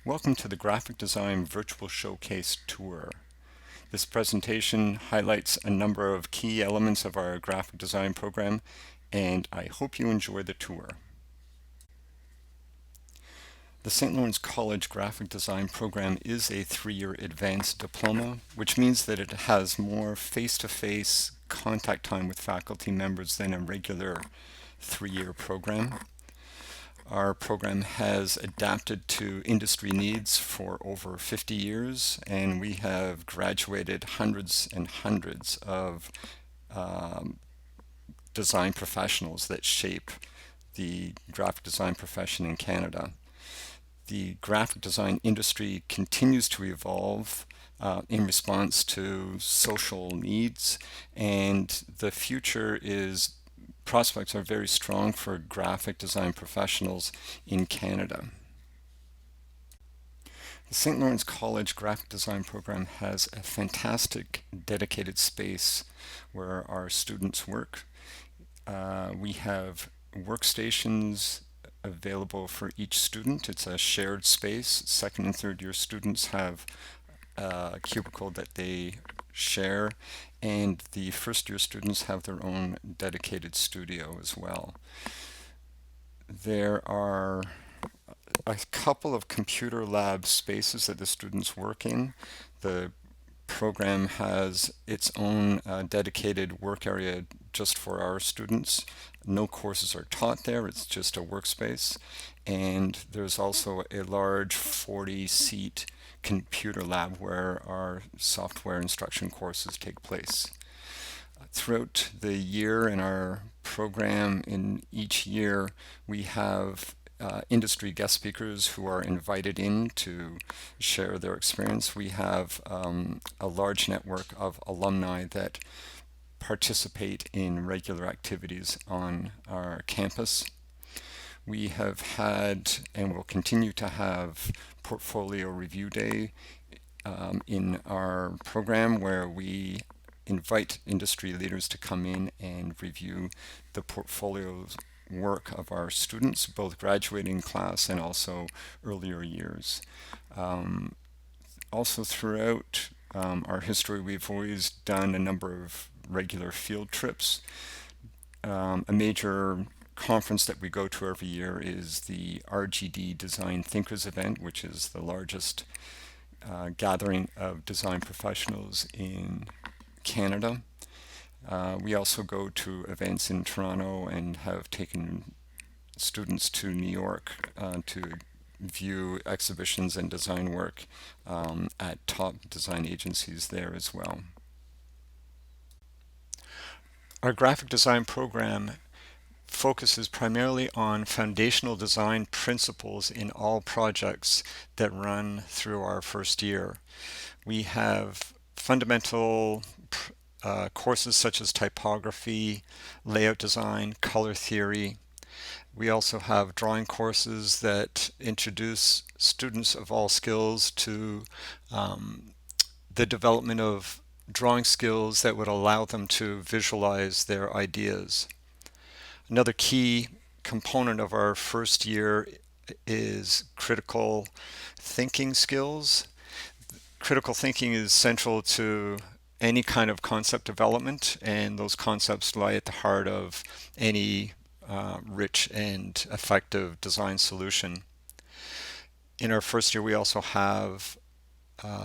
Welcome to the Graphic Design Virtual Showcase Tour. This presentation highlights a number of key elements of our graphic design program, and I hope you enjoy the tour. The St. Lawrence College Graphic Design program is a 3-year advanced diploma, which means that it has more face-to-face contact time with faculty members than a regular 3-year program. Our program has adapted to industry needs for over 50 years, and we have graduated hundreds and hundreds of design professionals that shape the graphic design profession in Canada. The graphic design industry continues to evolve in response to social needs, and the future is prospects are very strong for graphic design professionals in Canada. The St. Lawrence College Graphic Design program has a fantastic dedicated space where our students work. We have workstations available for each student. It's a shared space. Second and third year students have a cubicle that they share, and the first year students have their own dedicated studio as well. There are a couple of computer lab spaces that the students work in. The program has its own dedicated work area just for our students. No courses are taught there, it's just a workspace. And there's also a large 40-seat computer lab where our software instruction courses take place. Throughout the year in our program, in each year, we have industry guest speakers who are invited in to share their experience. We have a large network of alumni that participate in regular activities on our campus. We have had and will continue to have Portfolio Review Day in our program, where we invite industry leaders to come in and review the portfolios work of our students, both graduating class and also earlier years. Also throughout our history, we've always done a number of regular field trips. A major conference that we go to every year is the RGD Design Thinkers event, which is the largest gathering of design professionals in Canada. We also go to events in Toronto and have taken students to New York to view exhibitions and design work at top design agencies there as well. Our graphic design program focuses primarily on foundational design principles in all projects that run through our first year. We have fundamental courses such as typography, layout design, color theory. We also have drawing courses that introduce students of all skills to the development of drawing skills that would allow them to visualize their ideas. Another key component of our first year is critical thinking skills. Critical thinking is central to any kind of concept development, and those concepts lie at the heart of any rich and effective design solution. In our first year, we also have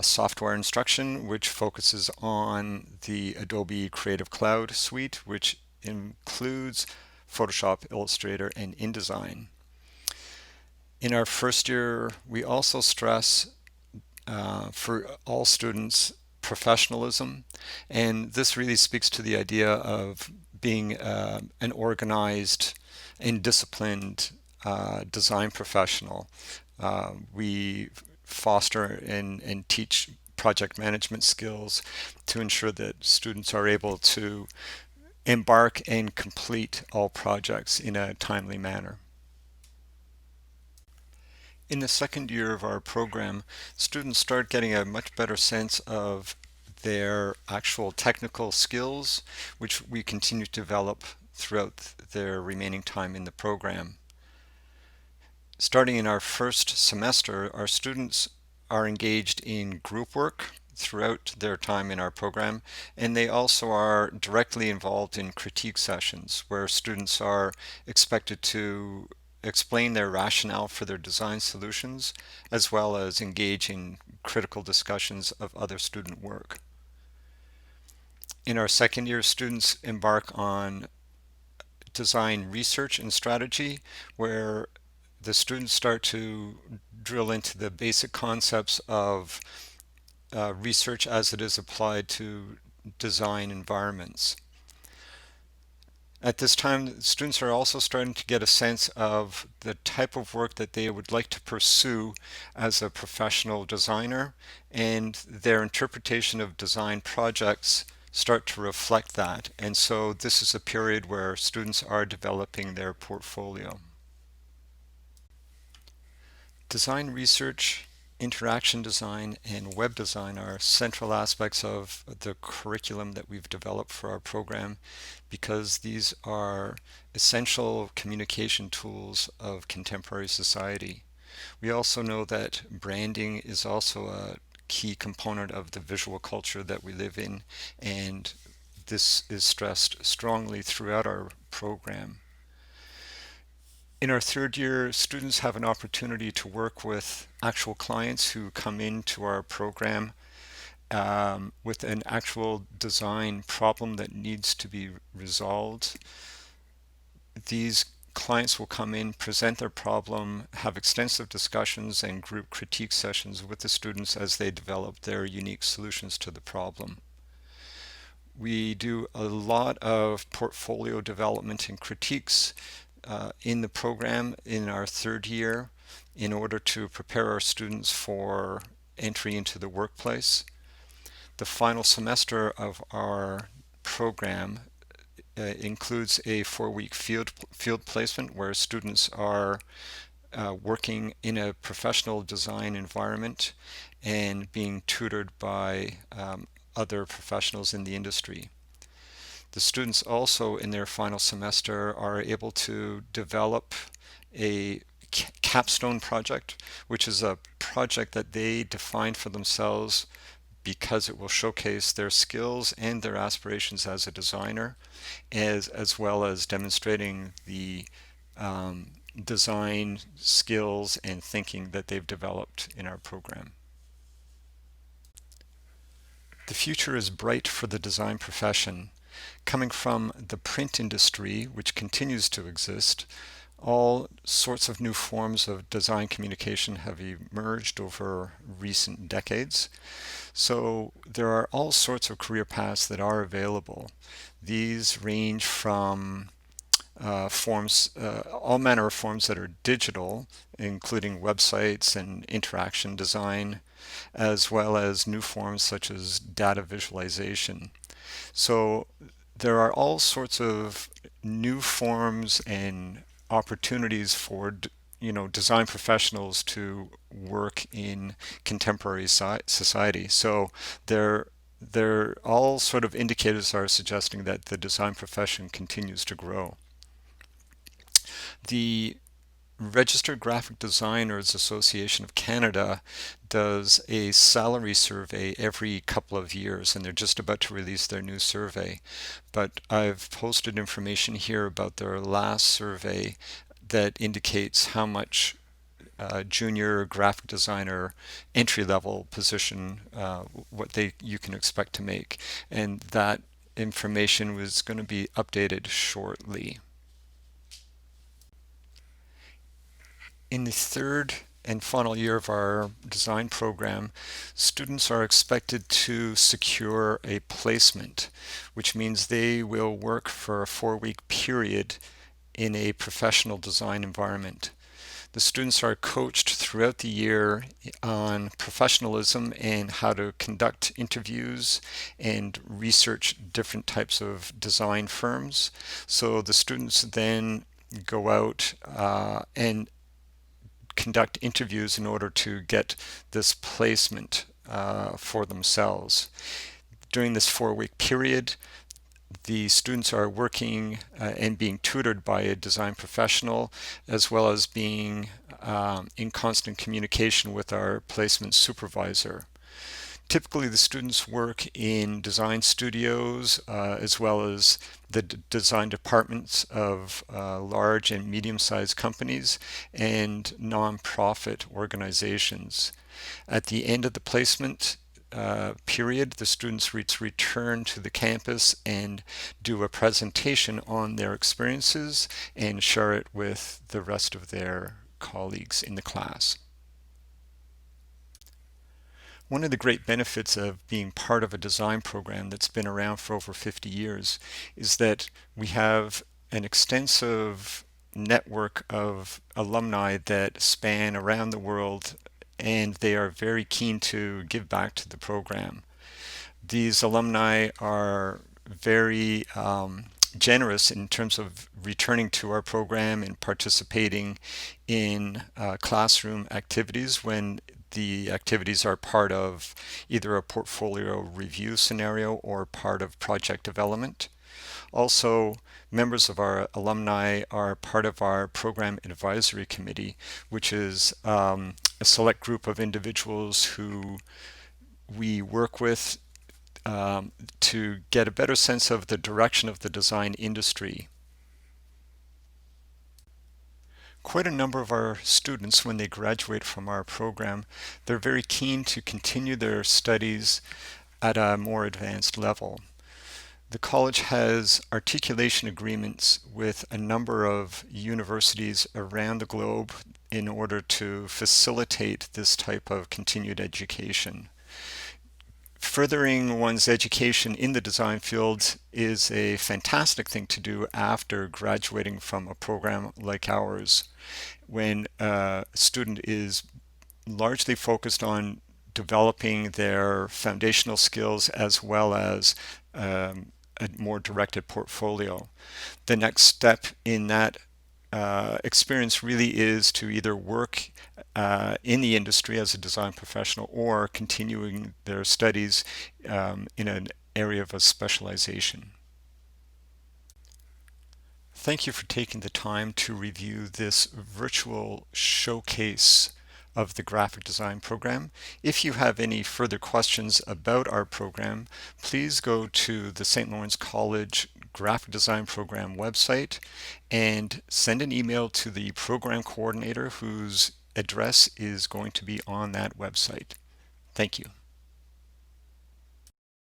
software instruction, which focuses on the Adobe Creative Cloud suite, which includes Photoshop, Illustrator, and InDesign. In our first year, we also stress for all students professionalism, and this really speaks to the idea of being an organized and disciplined design professional. We foster and teach project management skills to ensure that students are able to embark and complete all projects in a timely manner. In the second year of our program, students start getting a much better sense of their actual technical skills, which we continue to develop throughout their remaining time in the program. Starting in our first semester, our students are engaged in group work throughout their time in our program, and they also are directly involved in critique sessions where students are expected to explain their rationale for their design solutions, as well as engage in critical discussions of other student work. In our second year, students embark on design research and strategy, where the students start to drill into the basic concepts of research as it is applied to design environments. At this time, students are also starting to get a sense of the type of work that they would like to pursue as a professional designer, and their interpretation of design projects start to reflect that. And so this is a period where students are developing their portfolio. Design research, interaction design, and web design are central aspects of the curriculum that we've developed for our program because these are essential communication tools of contemporary society. We also know that branding is also a key component of the visual culture that we live in, and this is stressed strongly throughout our program. In our third year, students have an opportunity to work with actual clients who come into our program with an actual design problem that needs to be resolved. These clients will come in, present their problem, have extensive discussions and group critique sessions with the students as they develop their unique solutions to the problem. We do a lot of portfolio development and critiques in the program in our third year in order to prepare our students for entry into the workplace. The final semester of our program includes a 4-week field placement where students are working in a professional design environment and being tutored by other professionals in the industry. The students also in their final semester are able to develop a capstone project, which is a project that they define for themselves because it will showcase their skills and their aspirations as a designer, as well as demonstrating the design skills and thinking that they've developed in our program. The future is bright for the design profession. Coming from the print industry, which continues to exist, all sorts of new forms of design communication have emerged over recent decades. So there are all sorts of career paths that are available. These range from all manner of forms that are digital, including websites and interaction design, as well as new forms such as data visualization. So there are all sorts of new forms and opportunities for design professionals to work in contemporary society. So they're all sort of indicators are suggesting that the design profession continues to grow. The Registered Graphic Designers Association of Canada does a salary survey every couple of years, and they're just about to release their new survey. But I've posted information here about their last survey that indicates how much junior graphic designer entry level position you can expect to make, and that information was going to be updated shortly. In the third and final year of our design program, students are expected to secure a placement, which means they will work for a 4-week period in a professional design environment. The students are coached throughout the year on professionalism and how to conduct interviews and research different types of design firms. So the students then go out and conduct interviews in order to get this placement for themselves. During this 4-week period, the students are working and being tutored by a design professional, as well as being in constant communication with our placement supervisor. Typically, the students work in design studios as well as the design departments of large and medium-sized companies and nonprofit organizations. At the end of the placement period, the students return to the campus and do a presentation on their experiences and share it with the rest of their colleagues in the class. One of the great benefits of being part of a design program that's been around for over 50 years is that we have an extensive network of alumni that span around the world, and they are very keen to give back to the program. These alumni are very generous in terms of returning to our program and participating in classroom activities when the activities are part of either a portfolio review scenario or part of project development. Also, members of our alumni are part of our program advisory committee, which is a select group of individuals who we work with to get a better sense of the direction of the design industry. Quite a number of our students, when they graduate from our program, they're very keen to continue their studies at a more advanced level. The college has articulation agreements with a number of universities around the globe in order to facilitate this type of continued education. Furthering one's education in the design field is a fantastic thing to do after graduating from a program like ours, when a student is largely focused on developing their foundational skills as well as a more directed portfolio. The next step in that experience really is to either work in the industry as a design professional or continuing their studies in an area of a specialization. Thank you for taking the time to review this virtual showcase of the graphic design program. If you have any further questions about our program, please go to the St. Lawrence College graphic design program website and send an email to the program coordinator whose address is going to be on that website. Thank you.